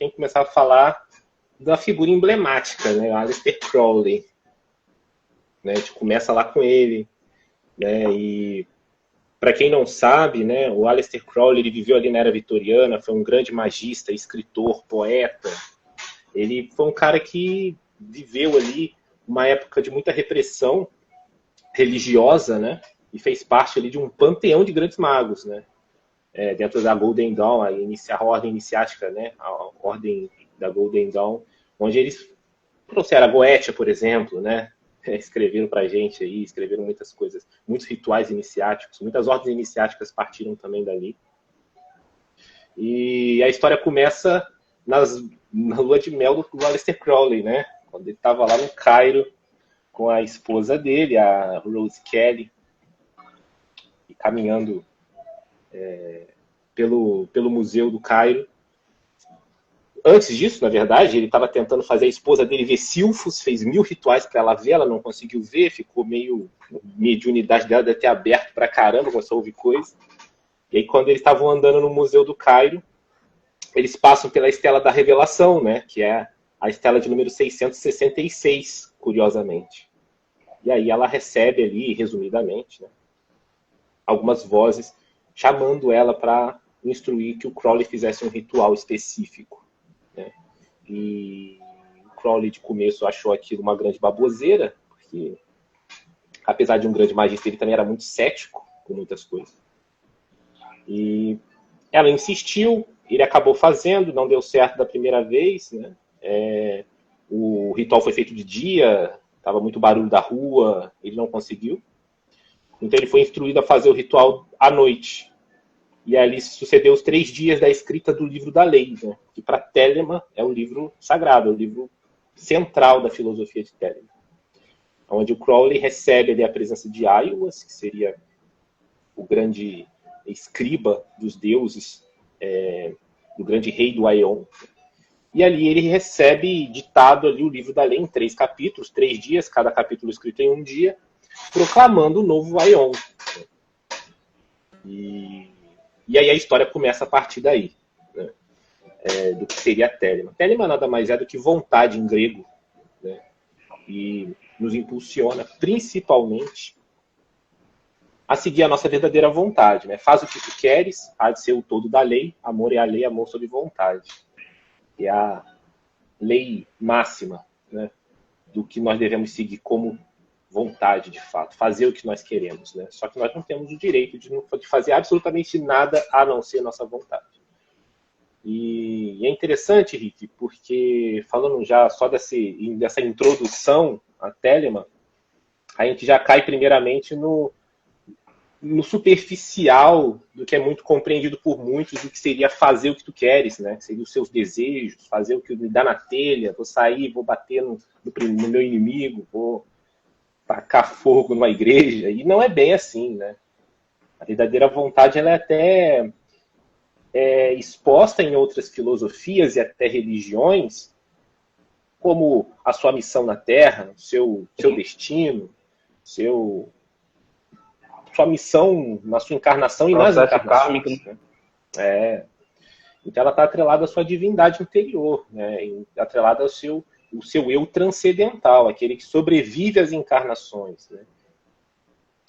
tem que começar a falar da figura emblemática, né? O Aleister Crowley. Né? A gente começa lá com ele, né? E para quem não sabe, né, o Aleister Crowley ele viveu ali na era vitoriana, foi um grande magista, escritor, poeta. Ele foi um cara que viveu ali uma época de muita repressão religiosa, né? E fez parte ali de um panteão de grandes magos, né? Dentro da Golden Dawn, a ordem iniciática, né? A ordem da Golden Dawn, onde eles trouxeram a Goetia, por exemplo, né? Escreveram pra gente aí, escreveram muitas coisas, muitos rituais iniciáticos, muitas ordens iniciáticas partiram também dali. E a história começa na lua de mel do Aleister Crowley, né? Quando ele estava lá no Cairo com a esposa dele, a Rose Kelly, e caminhando pelo Museu do Cairo. Antes disso, na verdade, ele estava tentando fazer a esposa dele ver silfos, fez 1000 rituais para ela ver, ela não conseguiu ver, ficou meio... mediunidade dela deve ter aberto pra caramba, começou a ouvir coisa. E aí, quando eles estavam andando no Museu do Cairo, eles passam pela Estela da Revelação, né? Que é a estela de número 666, curiosamente. E aí ela recebe ali, resumidamente, né, algumas vozes chamando ela para instruir que o Crowley fizesse um ritual específico. Né? E o Crowley, de começo, achou aquilo uma grande baboseira, porque, apesar de um grande magista, ele também era muito cético com muitas coisas. E ela insistiu, ele acabou fazendo, não deu certo da primeira vez, né? O ritual foi feito de dia, estava muito barulho da rua, ele não conseguiu. Então ele foi instruído a fazer o ritual à noite. E ali sucedeu os 3 dias da escrita do livro da lei, né? Que para Telemann é o livro sagrado, é o livro central da filosofia de Telemann. Onde o Crowley recebe ali a presença de Aiwass, que seria o grande escriba dos deuses, do grande rei do Aeon. E ali ele recebe ditado ali o livro da lei em 3 capítulos, 3 dias, cada capítulo escrito em um dia, proclamando o novo Aeon. E aí a história começa a partir daí, né? Do que seria Telemann. Telemann nada mais é do que vontade em grego, né? E nos impulsiona principalmente a seguir a nossa verdadeira vontade, né? Faz o que tu queres, há de ser o todo da lei, amor é a lei, amor sob vontade. É a lei máxima, né, do que nós devemos seguir como vontade, de fato, fazer o que nós queremos, né? Só que nós não temos o direito de fazer absolutamente nada a não ser nossa vontade. E é interessante, Rick, porque falando já só dessa introdução a Telemann, a gente já cai primeiramente no superficial do que é muito compreendido por muitos, do que seria fazer o que tu queres, né? Seria os seus desejos, fazer o que me dá na telha, vou sair, vou bater no meu inimigo, vou tacar fogo numa igreja, e não é bem assim, né? A verdadeira vontade ela é até exposta em outras filosofias e até religiões, como a sua missão na Terra, seu destino, sua missão na sua encarnação e nas encarnações. Né? Então ela está atrelada à sua divindade interior, né? Atrelada ao seu eu transcendental, aquele que sobrevive às encarnações. Né?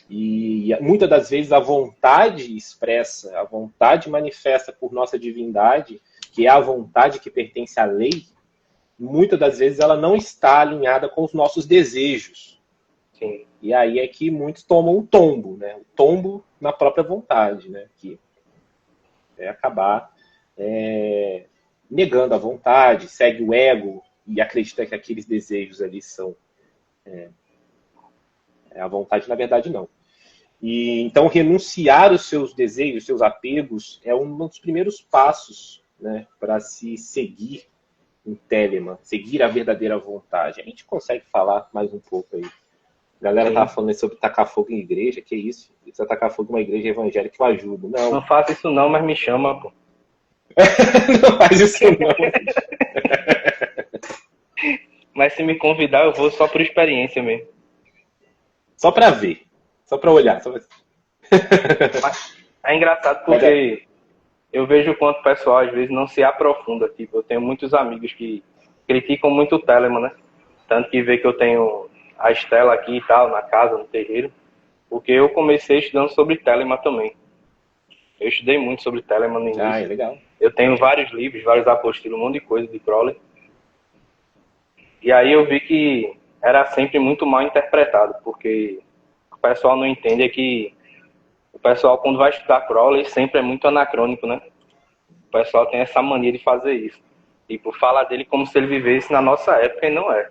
E muitas das vezes a vontade expressa, a vontade manifesta por nossa divindade, que é a vontade que pertence à lei, muitas das vezes ela não está alinhada com os nossos desejos. Sim. E aí é que muitos tomam um tombo, né? O tombo na própria vontade, né? Que é acabar negando a vontade, segue o ego e acredita que aqueles desejos ali são a vontade, na verdade não. E então renunciar os seus desejos, os seus apegos é um dos primeiros passos, né, para se seguir em Telemann, seguir a verdadeira vontade. A gente consegue falar mais um pouco aí. A galera tava falando sobre tacar fogo em igreja, que isso? Se você tacar fogo em uma igreja evangélica, eu ajudo. Não. Não faça isso não, mas me chama, pô. Não faz isso não. Mas se me convidar, eu vou só por experiência mesmo. Só pra ver. Só pra olhar. Só pra... É engraçado porque eu vejo o quanto o pessoal às vezes não se aprofunda. Tipo, eu tenho muitos amigos que criticam muito o Telemann, né? Tanto que vê que eu tenho a Estela aqui e tal, na casa, no terreiro, porque eu comecei estudando sobre Telemann também. Eu estudei muito sobre Telemann no Ah, é início. legal. Eu tenho vários livros, vários apostilos, um monte de coisa de Crowley. E aí eu vi que era sempre muito mal interpretado, porque o pessoal não entende que o pessoal, quando vai estudar Crowley, sempre é muito anacrônico, né? O pessoal tem essa mania de fazer isso. Tipo, fala dele como se ele vivesse na nossa época e não é.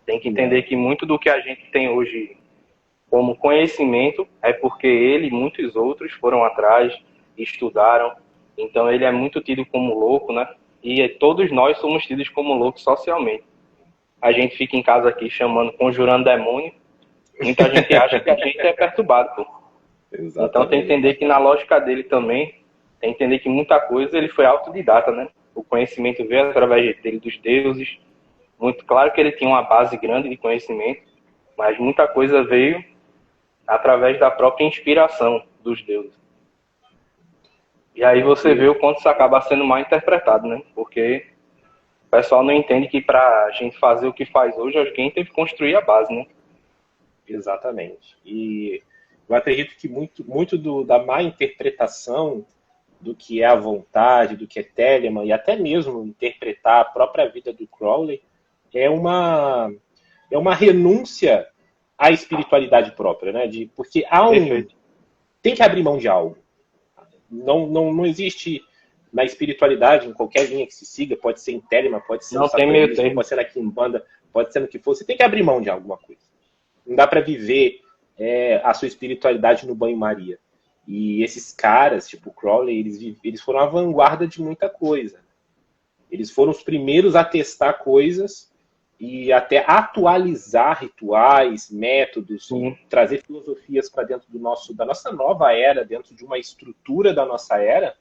Tem que entender que muito do que a gente tem hoje como conhecimento é porque ele e muitos outros foram atrás, estudaram. Então ele é muito tido como louco, né? E todos nós somos tidos como loucos socialmente. A gente fica em casa aqui chamando, conjurando demônio. Muita gente acha que a gente é perturbado, pô. Exatamente. Então tem que entender que na lógica dele também, tem que entender que muita coisa ele foi autodidata, né? O conhecimento veio através dele, dos deuses. Muito claro que ele tinha uma base grande de conhecimento, mas muita coisa veio através da própria inspiração dos deuses. E aí você vê o quanto isso acaba sendo mal interpretado, né? Porque o pessoal não entende que para a gente fazer o que faz hoje, alguém teve que construir a base, né? Exatamente. E eu acredito que muito da má interpretação do que é a vontade, do que é Telemann, e até mesmo interpretar a própria vida do Crowley, é uma renúncia à espiritualidade própria, né? Porque tem que abrir mão de algo. Não existe na espiritualidade, em qualquer linha que se siga, pode ser em Telemann, pode ser no satanismo, pode ser na Quimbanda, pode ser no que for, você tem que abrir mão de alguma coisa. Não dá para viver a sua espiritualidade no banho-maria. E esses caras, tipo o Crowley, eles foram a vanguarda de muita coisa. Eles foram os primeiros a testar coisas e até atualizar rituais, métodos, trazer filosofias para dentro da nossa nova era, dentro de uma estrutura da nossa era,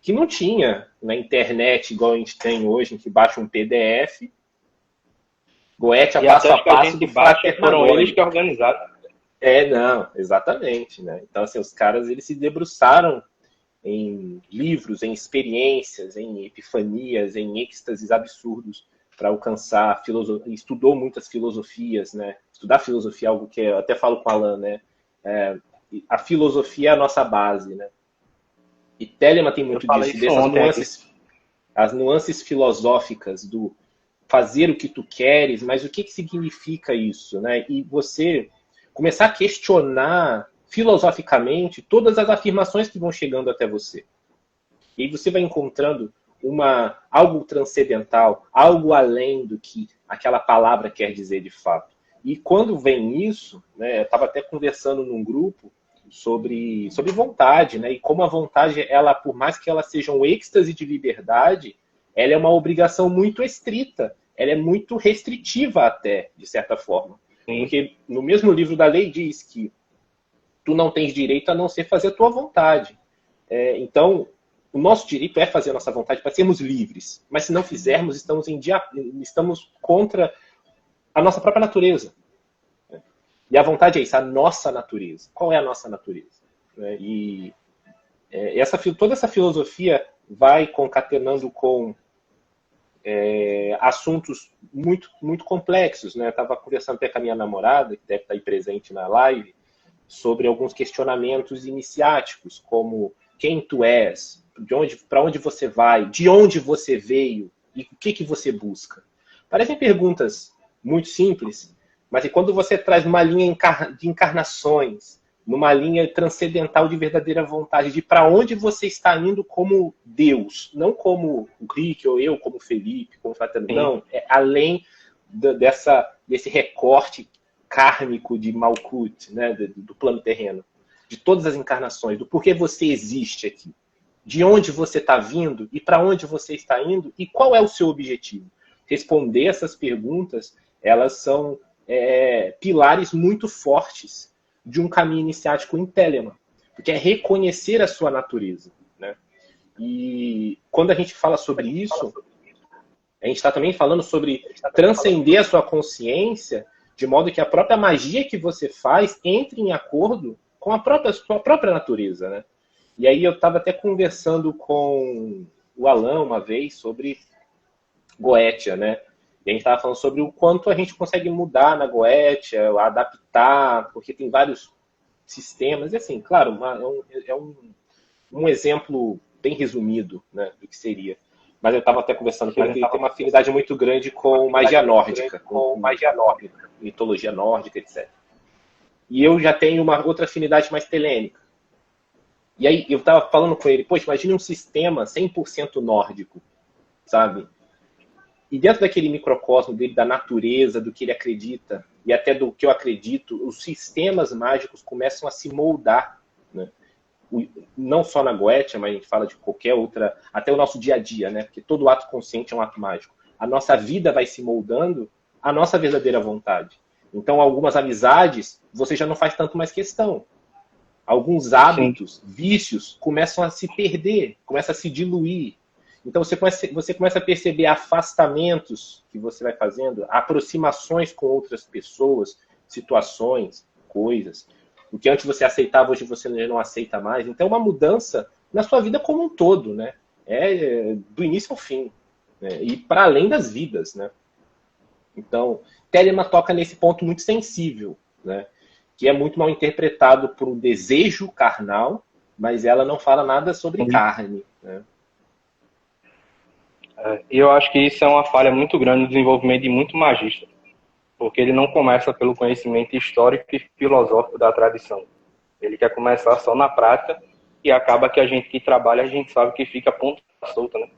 que não tinha na internet igual a gente tem hoje, em que baixa um PDF, Goethe a passo a passo do Frater foram eles que organizaram. Não, exatamente, né? Então, assim, os caras, eles se debruçaram em livros, em experiências, em epifanias, em êxtases absurdos para alcançar a filosofia. Estudou muitas filosofias, né? Estudar filosofia é algo que eu até falo com o Alan, né? A filosofia é a nossa base, né? E Telemann tem muito disso, as nuances filosóficas do fazer o que tu queres, mas o que significa isso, né? E você começar a questionar filosoficamente todas as afirmações que vão chegando até você. E aí você vai encontrando algo transcendental, algo além do que aquela palavra quer dizer de fato. E quando vem isso, né, eu estava até conversando num grupo sobre vontade, né, e como a vontade, ela, por mais que ela seja um êxtase de liberdade, ela é uma obrigação muito estrita, ela é muito restritiva até, de certa forma. Porque no mesmo livro da lei diz que tu não tens direito a não ser fazer a tua vontade. Então, o nosso direito é fazer a nossa vontade para sermos livres. Mas se não fizermos, estamos contra a nossa própria natureza. E a vontade é isso, a nossa natureza. Qual é a nossa natureza? E toda essa filosofia vai concatenando com assuntos muito, muito complexos, né? Eu estava conversando até com a minha namorada, que deve estar aí presente na live, sobre alguns questionamentos iniciáticos, como quem tu és, para onde você vai, de onde você veio e o que você busca. Parecem perguntas muito simples, mas quando você traz uma linha de encarnações, numa linha transcendental de verdadeira vontade, de para onde você está indo como Deus, não como o Rick ou eu, como Felipe, como Fraterno, não, é além desse recorte kármico de Malkuth, né, do plano terreno, de todas as encarnações, do porquê você existe aqui, de onde você está vindo e para onde você está indo e qual é o seu objetivo. Responder essas perguntas, elas são pilares muito fortes de um caminho iniciático em Telemann, porque é reconhecer a sua natureza, né? E quando a gente fala sobre isso, a gente está também falando sobre transcender a sua consciência, de modo que a própria magia que você faz entre em acordo com sua própria natureza, né? E aí eu estava até conversando com o Alan uma vez sobre Goetia, né? E a gente estava falando sobre o quanto a gente consegue mudar na Goetia, adaptar, porque tem vários sistemas. E assim, claro, um exemplo bem resumido, né, do que seria. Mas eu estava até conversando com ele que ele tem uma afinidade muito grande com magia nórdica, mitologia nórdica, etc. E eu já tenho uma outra afinidade mais telêmica. E aí eu estava falando com ele, poxa, imagine um sistema 100% nórdico, sabe? E dentro daquele microcosmo dele, da natureza, do que ele acredita, e até do que eu acredito, os sistemas mágicos começam a se moldar, né? Não só na Goetia, mas a gente fala de qualquer outra, até o nosso dia a dia, né? Porque todo ato consciente é um ato mágico. A nossa vida vai se moldando à nossa verdadeira vontade. Então, algumas amizades, você já não faz tanto mais questão. Alguns hábitos, vícios, começam a se perder, começam a se diluir. Então, você começa a perceber afastamentos que você vai fazendo, aproximações com outras pessoas, situações, coisas. O que antes você aceitava, hoje você não aceita mais. Então, é uma mudança na sua vida como um todo, né? É do início ao fim, né? E para além das vidas, né? Então, Telema toca nesse ponto muito sensível, né? Que é muito mal interpretado por um desejo carnal, mas ela não fala nada sobre carne, né? E eu acho que isso é uma falha muito grande no desenvolvimento de muito magista, porque ele não começa pelo conhecimento histórico e filosófico da tradição. Ele quer começar só na prática e acaba que a gente que trabalha, a gente sabe que fica ponta solta, né?